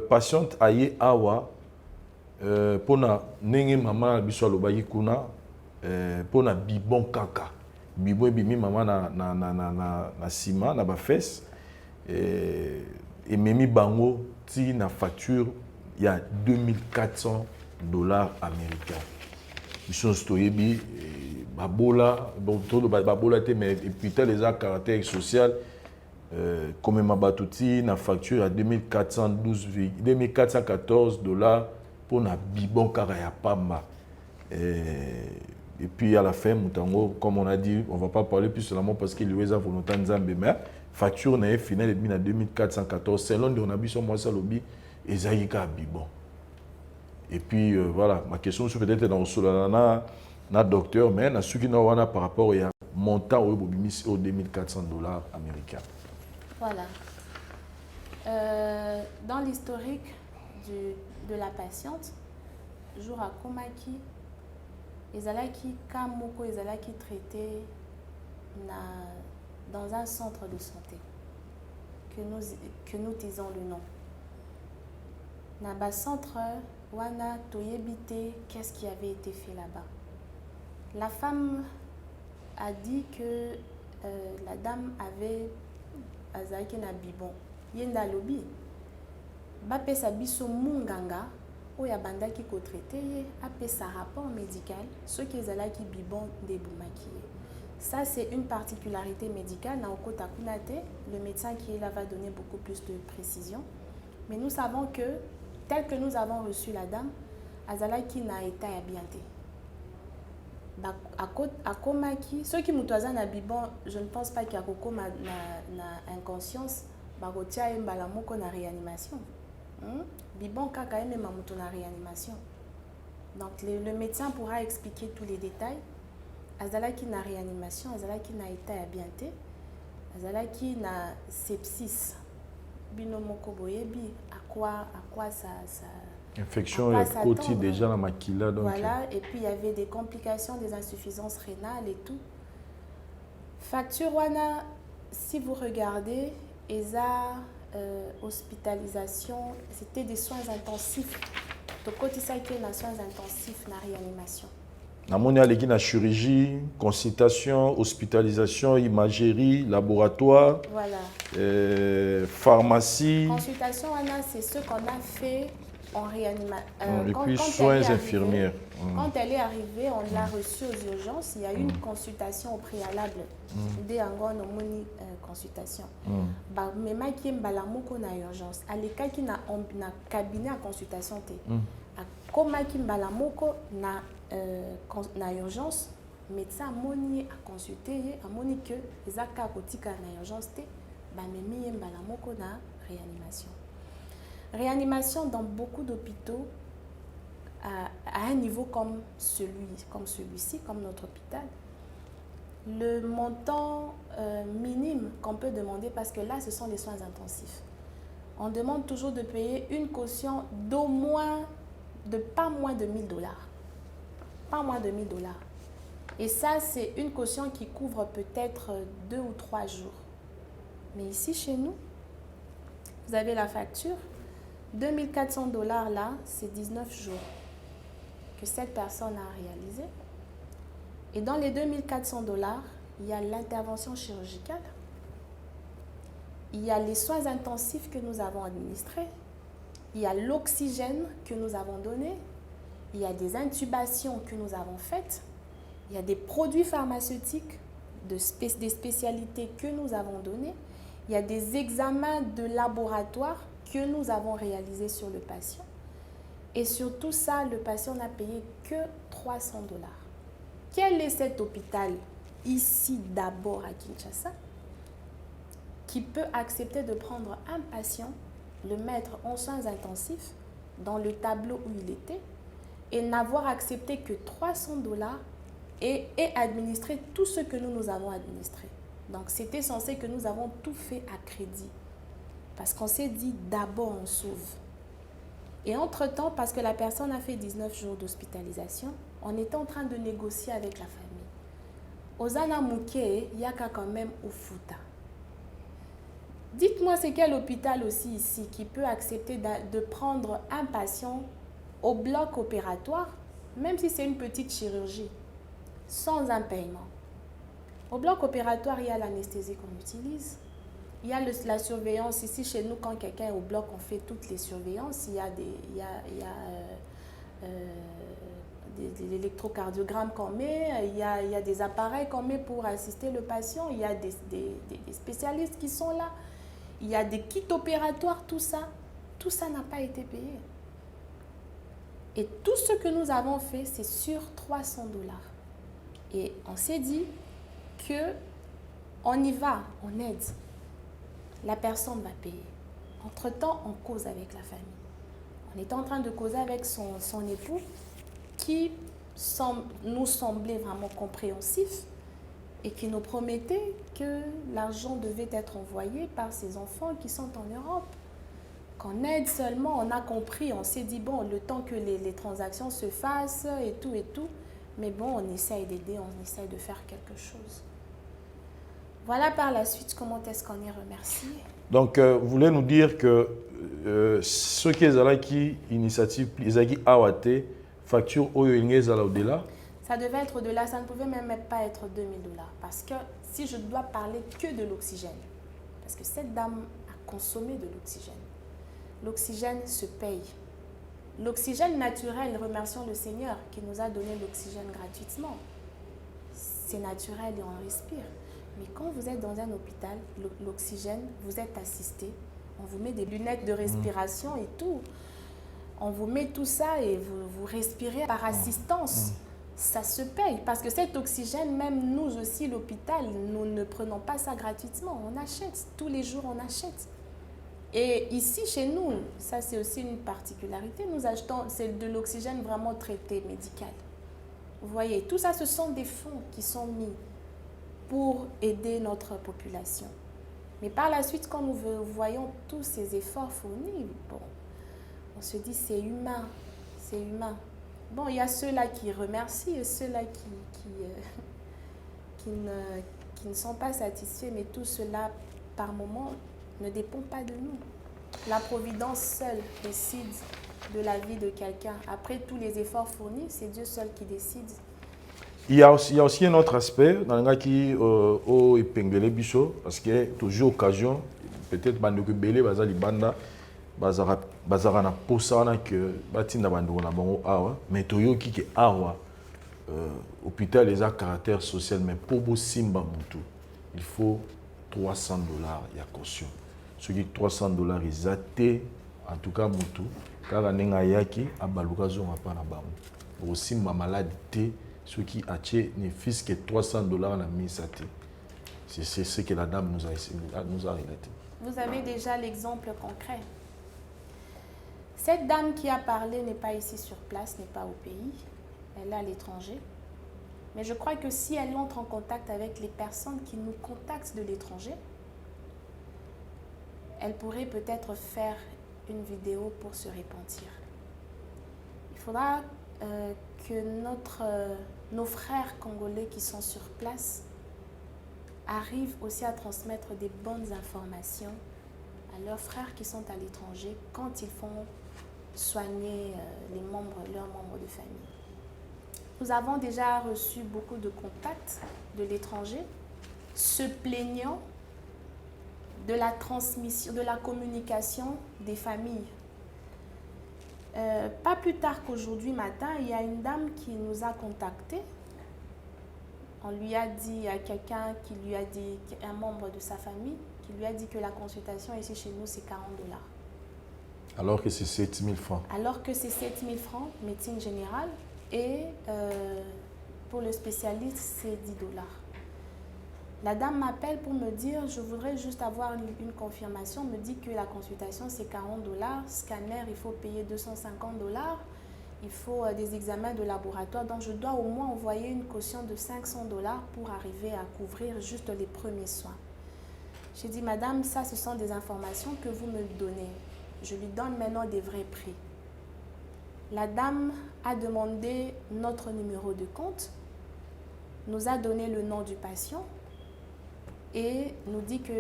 patiente aye awa pour na nenge maman biso lobayi kuna pour na bibon kaka bibon bimi maman na ciment na ba fesse et memi bango ti na facture il y a $2400 américains. Biso stoyebi babola bon tout babola te mais et puis tel les a caractère social comme ma batouti na facture à $2414 pour na bibon karaya pamba et puis à la fin mutango comme on a dit on va pas parler plus seulement parce qu'il y a volonté nzambe mais facture na finale et na $2414 selon de on a biso moi ça lobby ezaïka bibon. Et puis voilà, ma question c'est peut-être dans le na docteur, mais na ce qui n'a par rapport au montant au $2400 américains. Voilà. Dans l'historique de la patiente, jour à Komaki, ezalaki kamoko ezalaki traité dans un centre de santé que nous disons le nom. Na ba centre wana toyebite qu'est-ce qui avait été fait là-bas. La femme a dit que la dame avait azaki na bibon yenda lobi bapesa biso munganga oya bandaki ko traiter ye apesa rapport médical ce qui ezalaki bibon de bumaki. Ça c'est une particularité médicale na okota kunate, le médecin qui est là va donner beaucoup plus de précision, mais nous savons que tel que nous avons reçu la dame azalaki na état ya bien te. À Komaki, ceux qui mutuaza na bibon, je ne pense pas qu'il y a beaucoup na inconscience, barotia et mbalamoko na réanimation. Bibon kaka eme mamuto na réanimation. Donc le médecin pourra expliquer tous les détails. Azalaki na réanimation, azalaki na état ya bien te, azalaki na sepsis. Binomoko boyebi, à quoi ça infection et côté déjà la maquilla donc voilà, et puis il y avait des complications, des insuffisances rénales et tout. Facture wana, si vous regardez, ESA hospitalisation, c'était des soins intensifs. Donc côté ça qui est na soins intensifs na réanimation. Na moni aleki na chirurgie, consultation, hospitalisation, imagerie, laboratoire, voilà. Pharmacie. Consultation wana, c'est ce qu'on a fait en réanimation. Et puis soins infirmières. Quand elle est arrivée, on l'a reçue aux urgences. Il y a eu une consultation au préalable. Dès un grand consultation. Mais ma qui est balamoko na urgence. À l'écart qui na cabinet à consultation té. Comme qui balamoko na urgence, médecin moni a consulté, a moni que les actes kotika na urgence té, ba memi balamoko na réanimation. Réanimation dans beaucoup d'hôpitaux à un niveau comme celui-ci, comme notre hôpital. Le montant minime qu'on peut demander, parce que là, ce sont des soins intensifs. On demande toujours de payer une caution de pas moins de $1000. Pas moins de $1000. Et ça, c'est une caution qui couvre peut-être 2 ou 3 jours. Mais ici, chez nous, vous avez la facture. $2400 là, c'est 19 jours que cette personne a réalisé. Et dans les $2400, il y a l'intervention chirurgicale, il y a les soins intensifs que nous avons administrés, il y a l'oxygène que nous avons donné, il y a des intubations que nous avons faites, il y a des produits pharmaceutiques, des spécialités que nous avons données, il y a des examens de laboratoire que nous avons réalisé sur le patient. Et sur tout ça, le patient n'a payé que $300. Quel est cet hôpital, ici d'abord à Kinshasa, qui peut accepter de prendre un patient, le mettre en soins intensifs dans le tableau où il était et n'avoir accepté que 300 $ et administrer tout ce que nous avons administré. Donc c'était censé que nous avons tout fait à crédit. Parce qu'on s'est dit d'abord on sauve. Et entre-temps, parce que la personne a fait 19 jours d'hospitalisation, on était en train de négocier avec la famille. Ozana Mouké, il y a quand même au Fouta. Dites-moi, c'est quel hôpital aussi ici qui peut accepter de prendre un patient au bloc opératoire, même si c'est une petite chirurgie, sans un paiement. Au bloc opératoire, il y a l'anesthésie qu'on utilise. Il y a la surveillance. Ici, chez nous, quand quelqu'un est au bloc, on fait toutes les surveillances. Il y a l'électrocardiogramme qu'on met, il y a des appareils qu'on met pour assister le patient, il y a des spécialistes qui sont là, il y a des kits opératoires, tout ça n'a pas été payé. Et tout ce que nous avons fait, c'est sur 300 $. Et on s'est dit qu'on y va, on aide. La personne va payer. Entre-temps, on cause avec la famille. On était en train de causer avec son époux qui nous semblait vraiment compréhensif et qui nous promettait que l'argent devait être envoyé par ses enfants qui sont en Europe. Qu'on aide seulement, on a compris, on s'est dit, bon, le temps que les transactions se fassent et tout, mais bon, on essaye d'aider, on essaye de faire quelque chose. Voilà par la suite comment est-ce qu'on est remercié. Donc, vous voulez nous dire que ceux qui ont qui initiative, ils ont awate facture au-delà. Ça devait être au-delà, ça ne pouvait même pas être 2 000 $. Parce que si je dois parler que de l'oxygène, parce que cette dame a consommé de l'oxygène, l'oxygène se paye. L'oxygène naturel, remercions le Seigneur qui nous a donné l'oxygène gratuitement. C'est naturel et on respire. Mais quand vous êtes dans un hôpital, l'oxygène, vous êtes assisté. On vous met des lunettes de respiration et tout. On vous met tout ça et vous respirez par assistance. Ça se paye. Parce que cet oxygène, même nous aussi, l'hôpital, nous ne prenons pas ça gratuitement. On achète. Tous les jours, on achète. Et ici, chez nous, ça c'est aussi une particularité. Nous achetons, c'est de l'oxygène vraiment traité, médical. Vous voyez, tout ça, ce sont des fonds qui sont mis pour aider notre population. Mais par la suite, quand nous voyons tous ces efforts fournis, bon, on se dit c'est humain, c'est humain. Bon, il y a ceux-là qui remercient et ceux-là qui ne sont pas satisfaits, mais tout cela, par moment, ne dépend pas de nous. La providence seule décide de la vie de quelqu'un. Après tous les efforts fournis, c'est Dieu seul qui décide. Il y a aussi un autre aspect dans le cas qui est épinglé biso parce que toujours occasion peut-être bande que belé bazali banda bazara na posana que batinda bando na bango awa mais toyo ki ke awa hôpital les a caractère social mais pour bo simba mutu il faut 300 $, ya caution ce qui 300 $ ils até en tout cas mutu car nenga yaki abaluka zonga pa na bango bo simba maladie ce qui a ne fils que 300 $ la mise à terre. C'est ce que la dame nous a relaté. Vous avez déjà l'exemple concret. Cette dame qui a parlé n'est pas ici sur place, n'est pas au pays, elle est à l'étranger. Mais je crois que si elle entre en contact avec les personnes qui nous contactent de l'étranger, elle pourrait peut-être faire une vidéo pour se repentir. Il faudra que nos frères congolais qui sont sur place arrivent aussi à transmettre des bonnes informations à leurs frères qui sont à l'étranger quand ils font soigner leurs membres de famille. Nous avons déjà reçu beaucoup de contacts de l'étranger se plaignant de la transmission, de la communication des familles. Pas plus tard qu'aujourd'hui matin, il y a une dame qui nous a contactés. On lui a dit à quelqu'un qui lui a dit, un membre de sa famille, qui lui a dit que la consultation ici chez nous, c'est 40 $. Alors que c'est 7 000 francs. Alors que c'est 7 000 francs, médecine générale, et pour le spécialiste, c'est 10 $. La dame m'appelle pour me dire, je voudrais juste avoir une confirmation. Me dit que la consultation c'est 40 $, scanner il faut payer 250 $, il faut des examens de laboratoire. Donc je dois au moins envoyer une caution de 500 $ pour arriver à couvrir juste les premiers soins. J'ai dit, madame, ça ce sont des informations que vous me donnez. Je lui donne maintenant des vrais prix. La dame a demandé notre numéro de compte, nous a donné le nom du patient et nous dit que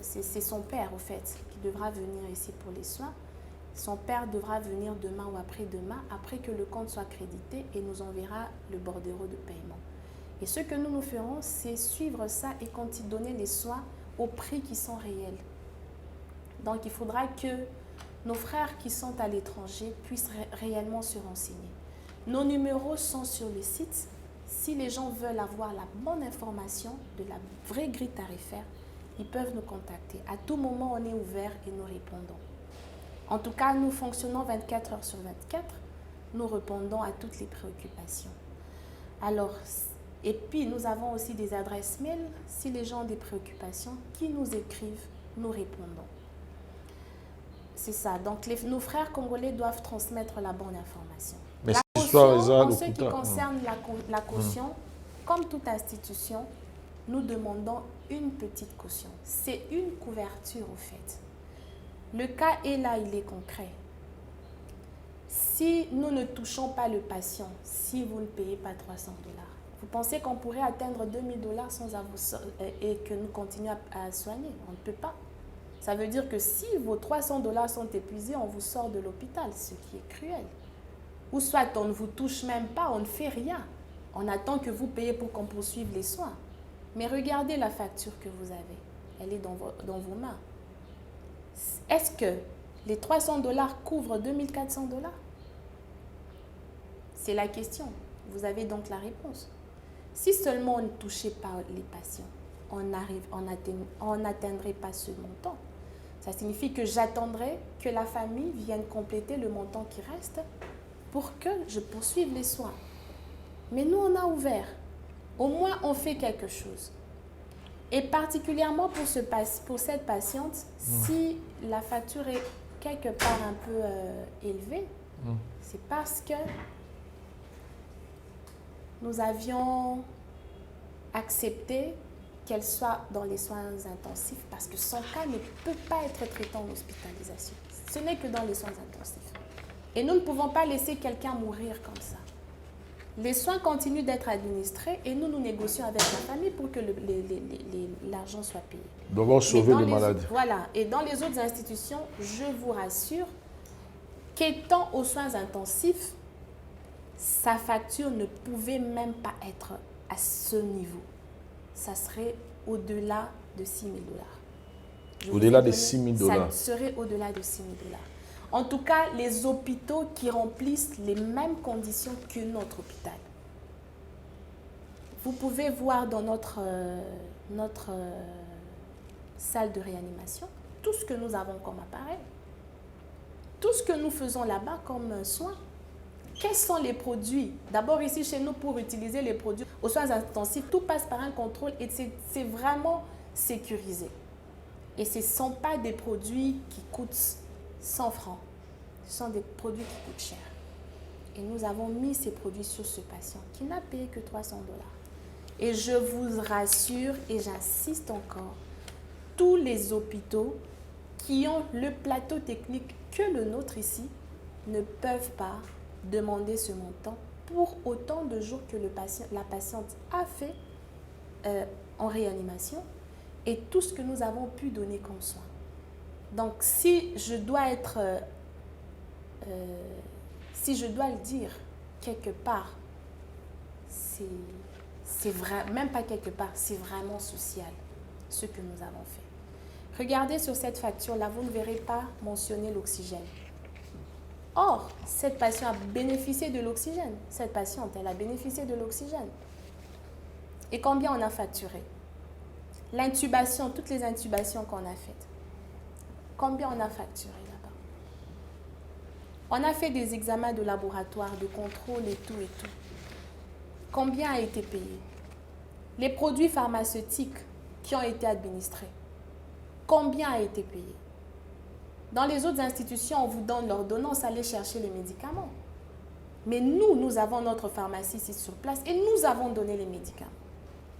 c'est son père, au fait, qui devra venir ici pour les soins. Son père devra venir demain ou après-demain, après que le compte soit crédité et nous enverra le bordereau de paiement. Et ce que nous ferons, c'est suivre ça et donner les soins au prix qui sont réels. Donc, il faudra que nos frères qui sont à l'étranger puissent réellement se renseigner. Nos numéros sont sur le site. Si les gens veulent avoir la bonne information de la vraie grille tarifaire, ils peuvent nous contacter. À tout moment, on est ouvert et nous répondons. En tout cas, nous fonctionnons 24 heures sur 24. Nous répondons à toutes les préoccupations. Alors, et puis, nous avons aussi des adresses mail. Si les gens ont des préoccupations, qui nous écrivent, nous répondons. C'est ça. Donc, nos frères congolais doivent transmettre la bonne information. Mais la caution, en ce qui concerne la caution, comme toute institution, nous demandons une petite caution. C'est une couverture, au fait. Le cas est là, il est concret. Si nous ne touchons pas le patient, si vous ne payez pas 300 $, vous pensez qu'on pourrait atteindre 2000 $ sans et que nous continuons à soigner? On ne peut pas. Ça veut dire que si vos 300 $ sont épuisés, on vous sort de l'hôpital, ce qui est cruel. Ou soit on ne vous touche même pas, on ne fait rien. On attend que vous payez pour qu'on poursuive les soins. Mais regardez la facture que vous avez. Elle est dans vos mains. Est-ce que les 300 $ couvrent 2400 $? C'est la question. Vous avez donc la réponse. Si seulement on ne touchait pas les patients, on n'atteindrait pas ce montant. Ça signifie que j'attendrai que la famille vienne compléter le montant qui reste pour que je poursuive les soins. Mais nous, on a ouvert. Au moins, on fait quelque chose. Et particulièrement pour cette patiente, si la facture est quelque part un peu élevée, c'est parce que nous avions accepté qu'elle soit dans les soins intensifs parce que son cas ne peut pas être traité en hospitalisation. Ce n'est que dans les soins intensifs. Et nous ne pouvons pas laisser quelqu'un mourir comme ça. Les soins continuent d'être administrés et nous négocions avec la famille pour que l'argent soit payé. D'abord sauver les malades. Voilà. Et dans les autres institutions, je vous rassure qu'étant aux soins intensifs, sa facture ne pouvait même pas être à ce niveau. Ça serait au-delà de 6 000 $. Au-delà de 6 000 $. Ça serait au-delà de 6 000 $. En tout cas, les hôpitaux qui remplissent les mêmes conditions que notre hôpital. Vous pouvez voir dans notre salle de réanimation tout ce que nous avons comme appareil, tout ce que nous faisons là-bas comme soins. Quels sont les produits? D'abord ici chez nous, pour utiliser les produits aux soins intensifs, tout passe par un contrôle et c'est vraiment sécurisé. Et ce ne sont pas des produits qui coûtent 100 francs. Ce sont des produits qui coûtent cher. Et nous avons mis ces produits sur ce patient qui n'a payé que 300 $. Et je vous rassure et j'insiste encore, tous les hôpitaux qui ont le plateau technique que le nôtre ici ne peuvent pas demander ce montant pour autant de jours que la patiente a fait en réanimation et tout ce que nous avons pu donner comme soin. Donc, si je dois le dire quelque part, c'est vrai, même pas quelque part, c'est vraiment social ce que nous avons fait. Regardez sur cette facture-là, vous ne verrez pas mentionner l'oxygène. Or, cette patiente a bénéficié de l'oxygène. Cette patiente, elle a bénéficié de l'oxygène. Et combien on a facturé? L'intubation, toutes les intubations qu'on a faites. Combien on a facturé là-bas? On a fait des examens de laboratoire, de contrôle et tout et tout. Combien a été payé? Les produits pharmaceutiques qui ont été administrés, combien a été payé? Dans les autres institutions, on vous donne l'ordonnance, allez chercher les médicaments. Mais nous avons notre pharmacie ici sur place et nous avons donné les médicaments.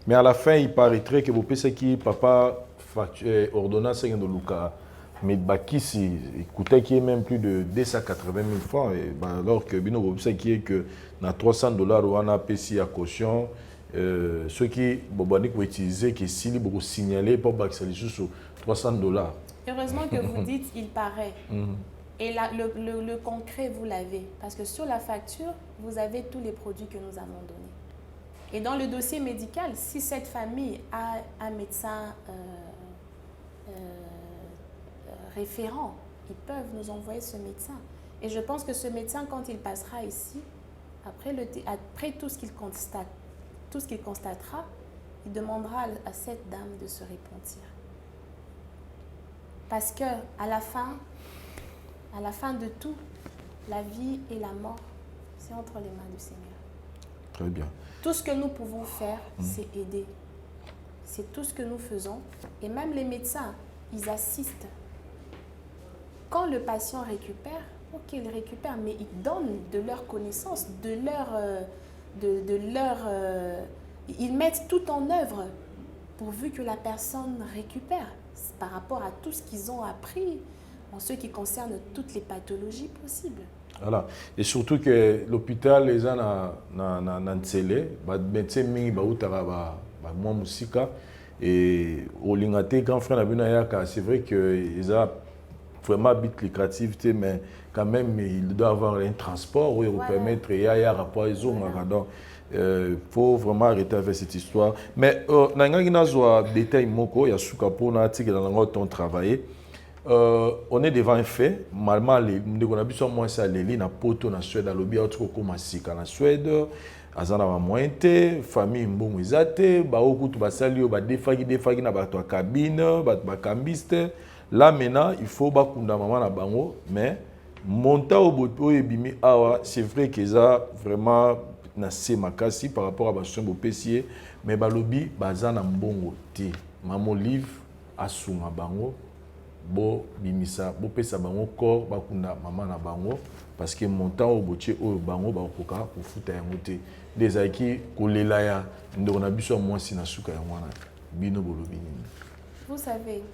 Mais à la fin, il paraîtrait que vous pensez que papa ordonnance de Luca, mais Bakisi, coûtait qui est même plus de 280 000 francs, et alors que Bino vous pensez qui est que dans $300 on a payé à caution, ceux qui Bobanique vont utiliser qui s'il vous signaler pour Baxali sur $300. Heureusement que vous dites il paraît. Et là, le concret, vous l'avez. Parce que sur la facture, vous avez tous les produits que nous avons donnés. Et dans le dossier médical, si cette famille a un médecin référent, ils peuvent nous envoyer ce médecin. Et je pense que ce médecin, quand il passera ici, après tout ce qu'il constate, tout ce qu'il constatera, il demandera à cette dame de se repentir. Parce que à la fin de tout, la vie et la mort, c'est entre les mains du Seigneur. Très bien. Tout ce que nous pouvons faire, c'est aider. C'est tout ce que nous faisons. Et même les médecins, ils assistent. Quand le patient récupère, ok, il récupère, mais ils donnent de leur connaissance, ils mettent tout en œuvre pourvu que la personne récupère par rapport à tout ce qu'ils ont appris en ce qui concerne toutes les pathologies possibles. Voilà. Et surtout que l'hôpital, les gens n'ont télé, les médecins ont musica et au Lingate, grand frère c'est vrai qu'ils ont vraiment bit lucratif, mais quand même, il doit avoir un transport où il va permettre il y a un rapport ils ont donc faut vraiment arrêter avec cette histoire. Mais il y a des détails moko, il y a sous capot dans ton travail. On est devant un fait. Malheureusement, on a vu ça moins ça les na poto na Suède, lobby autre comme masika na Suède. Azana ba mointe, famille mbongo ezate, ba okutu basali ba defagi na ba to cabine, ba cambiste. Là maintenant, il faut ba kunda maman na bango, mais monta au boto ebimi awa, c'est vrai que ça vraiment na semakasi par rapport à ba sombo pesier, mais ba lobby bazana mbongo ti. Maman livre asuma bango. Bo bimisa bo pesa bango corps bakunda mama na bango parce que montant au botier au bango ba koka ko futa yango te des aki kolela ya ndo na biso moi si na suka ya wana bino bolobi. Vous savez,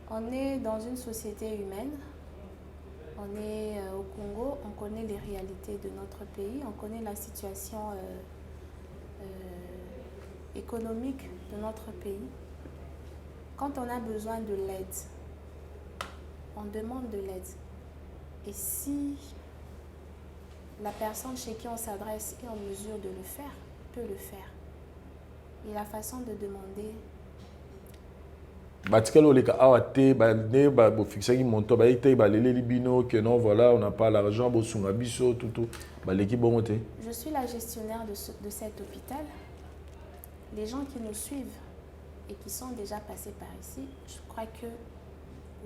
on est dans une société humaine, on est au Congo, on connaît les réalités de notre pays, on connaît la situation économique de notre pays. Quand on a besoin de l'aide, on demande de l'aide. Et si la personne chez qui on s'adresse est en mesure de le faire, peut le faire. Et la façon de demander... on n'a pas l'argent, je suis la gestionnaire de cet hôpital. Les gens qui nous suivent et qui sont déjà passés par ici, je crois que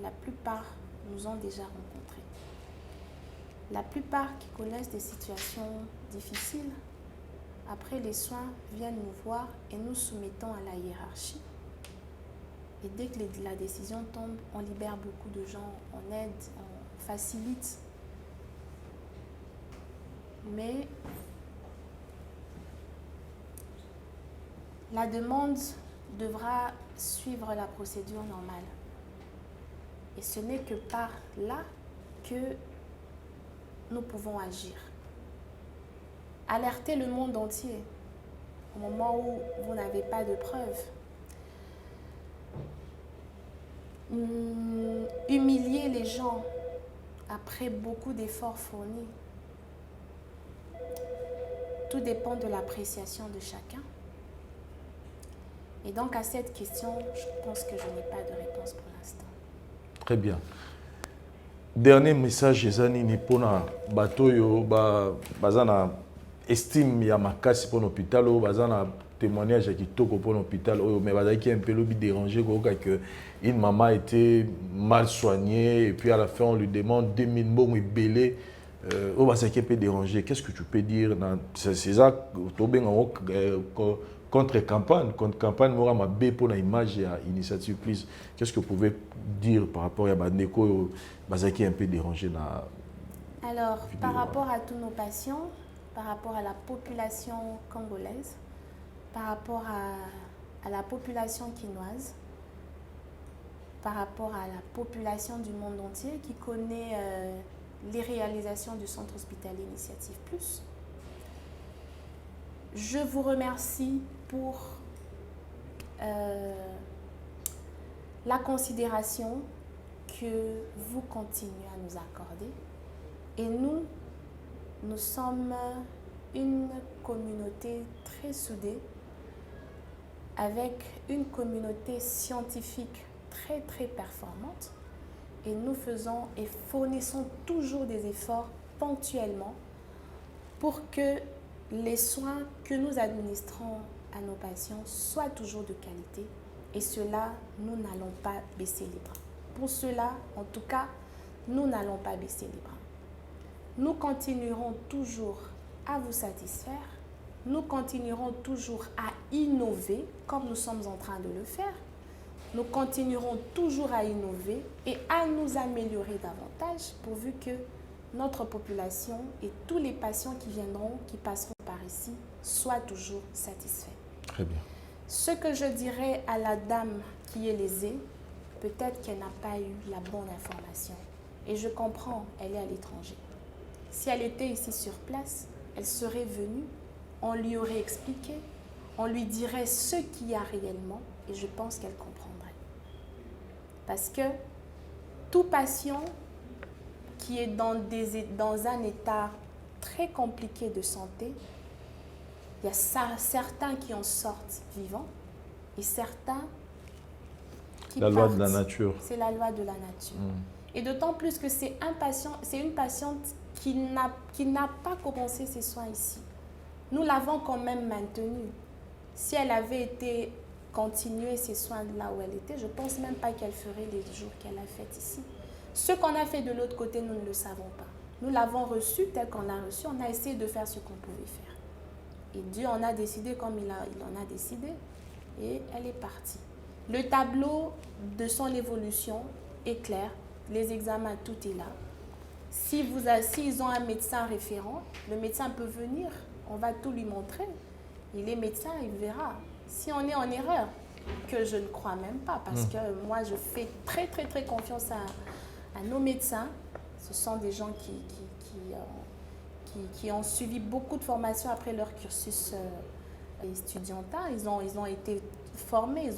la plupart nous ont déjà rencontrés. La plupart qui connaissent des situations difficiles, après les soins, viennent nous voir et nous soumettons à la hiérarchie. Et dès que la décision tombe, on libère beaucoup de gens, on aide, on facilite. Mais la demande devra suivre la procédure normale. Et ce n'est que par là que nous pouvons agir. Alerter le monde entier au moment où vous n'avez pas de preuves. Humilier les gens après beaucoup d'efforts fournis. Tout dépend de l'appréciation de chacun. Et donc à cette question, je pense que je n'ai pas de réponse pour l'instant. Très bien. Dernier message, Ezani Nipona Batoyo, Bazana estime ya makasi pour l'hôpital, Bazana témoignage qui toko pour l'hôpital, mais Bazana qui est un peu dérangé, que une maman était mal soignée, et puis à la fin on lui demande 2000 bons et belé. ça qui peut déranger. Qu'est-ce que tu peux dire? C'est ça, contre-campagne, moi, ma B pour l'image et l'initiative plus. Qu'est-ce que vous pouvez dire par rapport à Bandeko, qui est un peu dérangé dans Alors, par rapport à tous nos patients, par rapport à la population congolaise, par rapport à la population quinoise, par rapport à la population du monde entier qui connaît les réalisations du Centre hospitalier Initiative Plus. Je vous remercie pour la considération que vous continuez à nous accorder. Et nous sommes une communauté très soudée, avec une communauté scientifique très très performante. Et nous faisons et fournissons toujours des efforts ponctuellement pour que les soins que nous administrons à nos patients soient toujours de qualité. Et cela, nous n'allons pas baisser les bras. Pour cela, en tout cas, nous n'allons pas baisser les bras. Nous continuerons toujours à vous satisfaire. Nous continuerons toujours à innover comme nous sommes en train de le faire. Nous continuerons toujours à innover et à nous améliorer davantage pourvu que notre population et tous les patients qui viendront, qui passeront par ici, soient toujours satisfaits. Très bien. Ce que je dirais à la dame qui est lésée, peut-être qu'elle n'a pas eu la bonne information. Et je comprends, elle est à l'étranger. Si elle était ici sur place, elle serait venue, on lui aurait expliqué, on lui dirait ce qu'il y a réellement et je pense qu'elle comprendrait. Parce que tout patient qui est dans un état très compliqué de santé, il y a certains qui en sortent vivants et certains qui la loi partent. de la nature. C'est la loi de la nature. Et d'autant plus que c'est une patiente qui n'a pas commencé ses soins ici. Nous l'avons quand même maintenue. Si elle avait été continuer ses soins là où elle était, je ne pense même pas qu'elle ferait les jours qu'elle a fait ici. Ce qu'on a fait de l'autre côté, nous ne le savons pas. Nous l'avons reçu tel qu'on l'a reçu, on a essayé de faire ce qu'on pouvait faire. Et Dieu en a décidé comme il en a décidé et elle est partie. Le tableau de son évolution est clair, les examens, tout est là. S'ils ont un médecin référent, le médecin peut venir, on va tout lui montrer. Il est médecin, il verra. Si on est en erreur, que je ne crois même pas, parce que moi je fais très très très confiance à nos médecins. Ce sont des gens qui ont suivi beaucoup de formations après leur cursus estudiantin. Ils ont été formés,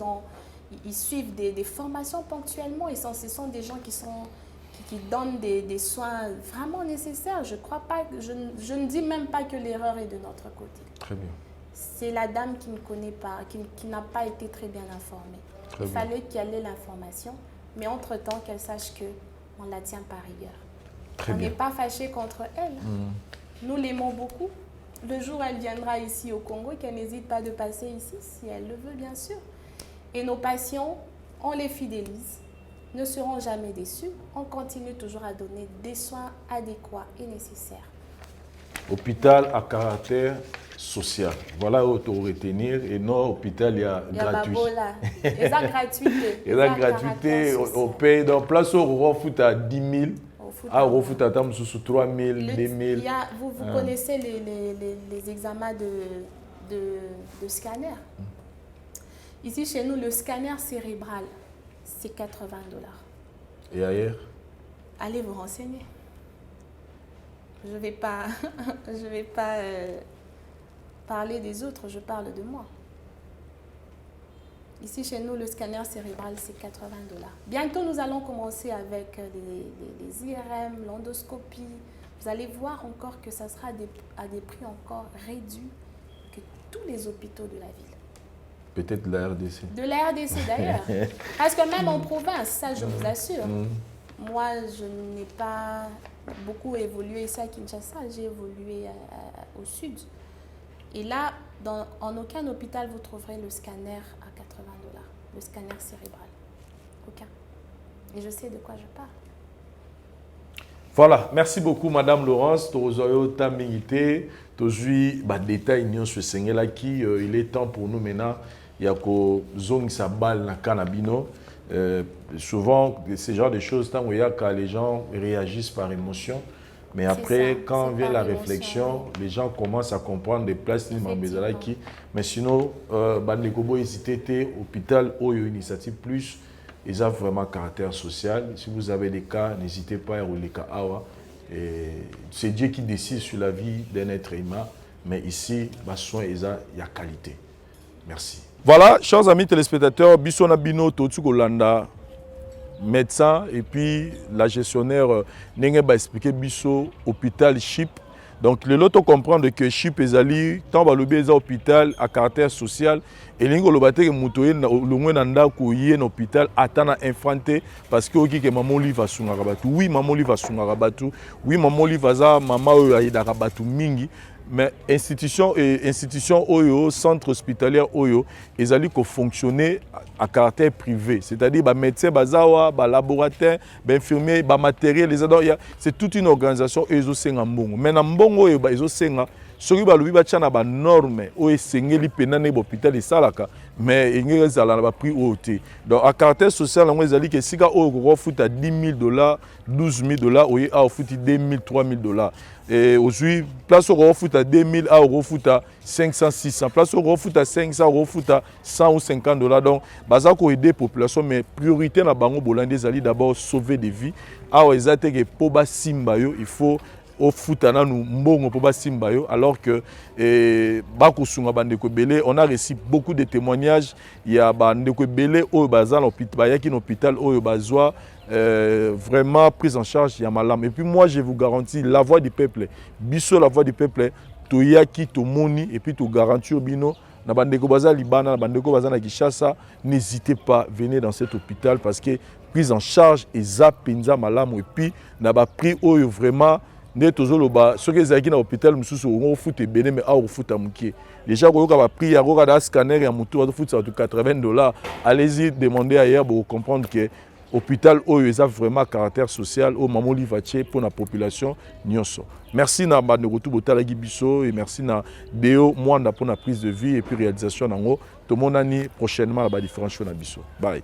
ils suivent des formations ponctuellement et ce sont des gens qui donnent des soins vraiment nécessaires. Je crois pas, je ne dis même pas que l'erreur est de notre côté. Très bien. C'est la dame qui ne connaît pas, qui n'a pas été très bien informée. Il fallait qu'elle ait l'information, mais entre-temps, qu'elle sache qu'on la tient par rigueur. On n'est pas fâché contre elle. Nous l'aimons beaucoup. Le jour où elle viendra ici au Congo, qu'elle n'hésite pas de passer ici, si elle le veut, bien sûr. Et nos patients, on les fidélise, ne seront jamais déçus. On continue toujours à donner des soins adéquats et nécessaires. Hôpital à caractère social. Voilà où tu retenir. Et non, hôpital, il y a gratuit. Il y a gratuité. Il y a gratuité. On paye dans place où on fout à 10 000. On fout à 3 000, 2 000. Vous connaissez les examens de scanner. Ici, chez nous, le scanner cérébral, c'est 80 $. Et ailleurs? Allez vous renseigner. Je ne vais pas, parler des autres, je parle de moi. Ici, chez nous, le scanner cérébral, c'est 80 $. Bientôt, nous allons commencer avec les IRM, l'endoscopie. Vous allez voir encore que ça sera à des prix encore réduits que tous les hôpitaux de la ville. Peut-être de la RDC. De la RDC, d'ailleurs. Parce que même en province, ça, je vous assure. Moi, je n'ai pas beaucoup évolué ici à Kinshasa. J'ai évolué au sud. Et là, en aucun hôpital, vous trouverez le scanner à 80 $, le scanner cérébral. Aucun. Et je sais de quoi je parle. Voilà, merci beaucoup Madame Laurence. Tozoyo Tamingité, tozui ba détail nion sur Sengela qui il est temps pour nous maintenant. Il y a que zong sa balle na canabino. Souvent ce genre de choses tant où il y a quand les gens réagissent par émotion. Mais après, ça, quand vient la réflexion, les gens commencent à comprendre des places de Mambezalaki. Mais sinon, Bandekobo hésité, hôpital, Oyo Initiative Plus, ils ont vraiment caractère social. Si vous avez des cas, n'hésitez pas à les cas Awa. C'est Dieu qui décide sur la vie d'un être humain. Mais ici, soin il y a qualité. Merci. Voilà, chers amis téléspectateurs, Bissona Bino, Totsuko Landa, médecin et puis la gestionnaire Nenge va expliquer biso hôpital Chip. Donc le lot comprendre que Chip ezali tant ba lobi eza hôpital à caractère social et lingo lobate ke mutoye longwe na ndako yé na hôpital atana infanté parce que oki ke maman li va sunga rabatu. Oui maman li va sunga rabatu. Oui maman li va za mama oyo ayida rabatu mingi. Mais institution Oyo, centre hospitalier Oyo, ils allaient fonctionner à caractère privé. C'est-à-dire, les médecins, les laboratoires, les infirmiers, les matériels, c'est toute une organisation et ils ont mbongo. Mais dans mbongo ils ont soki balobi batiana ba norme oyo esengeli pena na hôpital esalaka mais engeli ezala na ba prix oyo te. Donc à caractère social yango ezali ke sika oyo kofuta $10,000 $12,000 oyo a ofuti $2,000 $3,000 et aujourd'hui place oyo kofuta 2,000 a kofuta 500 600 place oyo kofuta 500 kofuta $100 ou $50. Donc baza ko aider population mais priorité na bango bolandi ezali d'abord sauver des vies. Awa ezate ke po ba simba yo il faut au futana nous mbongo pour basimbayo alors que bakusunga bandeko belé on a reçu beaucoup de témoignages il y a bandeko belé au bazan l'hôpital yaki hôpital au bazwa vraiment prise en charge ya malam et puis moi je vous garantis la voix du peuple biso la voix du peuple to yaki to moni et puis to garantir bino na bandeko baza libana na bandeko baza na Kinshasa n'hésitez pas venez dans cet hôpital parce que prise en charge eza penza malam et puis na ba prix oyo vraiment ne tozoloba soki ezalaki na hôpital mususu on fout ebele mais awa fout amukie déjà koyoka ba prix ya koka da scanner ya mutu ba fout $80. Allez-y demander ailleurs pour comprendre que hôpital oyo eza vraiment caractère social au maman livache pour la population nyonso. Merci na bandeko tout botalaki biso et merci na Deo Mwanda pour la prise de vie et puis réalisation nango tomonani prochainement ba différents show na biso. Bye.